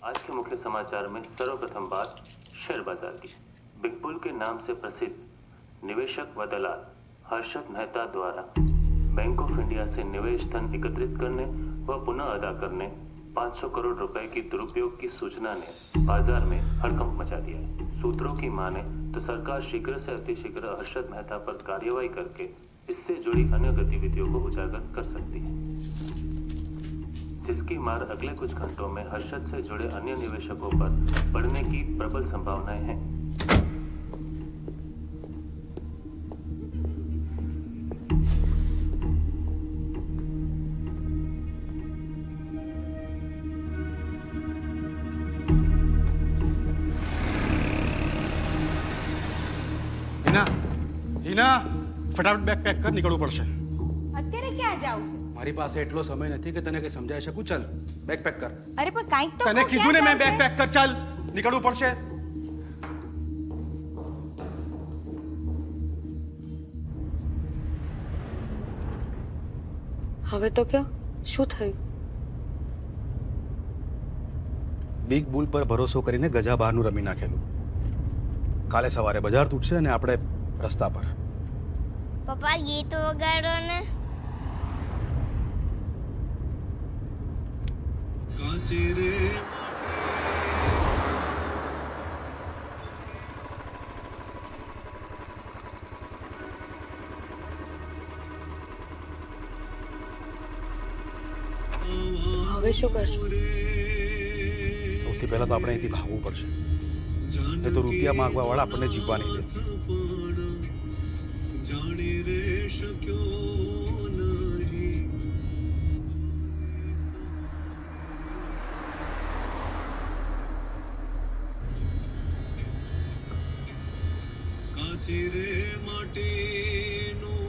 आज के मुख्य समाचार में सर्वप्रथम बात शेयर बाजार की। बिग बुल के नाम से प्रसिद्ध निवेशक व दलाल हर्षद मेहता द्वारा बैंक ऑफ इंडिया से निवेश धन एकत्रित करने व पुनः अदा करने 500 करोड़ रुपए की दुरुपयोग की सूचना ने बाजार में हड़कंप मचा दिया है। सूत्रों की माने तो सरकार शीघ्र से अतिशीघ्र हर्षद मेहता पर कार्यवाही करके इससे जुड़ी अन्य गतिविधियों को उजागर कर सकती है, जिसकी मार अगले कुछ घंटों में हर्षद से जुड़े अन्य निवेशकों पर पड़ने की प्रबल संभावनाएं हैं। હિના ફટાફટ બેગ પેક કર, નીકળવું પડશે. અત્યારે ક્યાં જાવ છે? મારી પાસે એટલો સમય નથી કે તને કઈ સમજાવી શકું. ચાલ બેગ પેક કર. અરે પણ કાંઈક તો તને કીધું ને મેં, બેગ પેક કર. ચાલ નીકળવું પડશે. હવે તો કયો શું થયું? બિગ બુલ પર ભરોસો કરીને ગજા બહારનું રમી નાખેલું. કાલે સવારે બજાર તૂટશે અને આપણે રસ્તા પર. પપ્પા ગીત વગાડો ને. હવે શું કરશું? સૌથી પહેલા તો આપણે અહીંથી ભાગવું પડશે. એ તો રૂપિયા માંગવા વાળા આપણને જીવવા નહીં દે.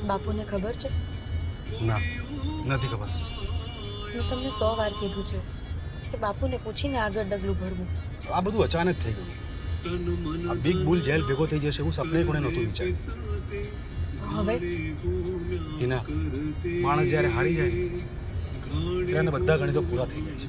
બાપુને ખબર છે? ના, નથી ખબર. હું તમને 100 વાર કીધું છે કે બાપુને પૂછીને આગળ ડગલું ભરવું. આ બધું અચાનક થઈ ગયું. આ બિગ બુલ જેલ ભેગો થઈ જશે એવું સપને કોણે નહોતું વિચાર્યું. હવે હિના, માણસ જ્યારે હારી જાય ને ત્યારે એના બધા ગણિતો પૂરા થઈ જાય છે.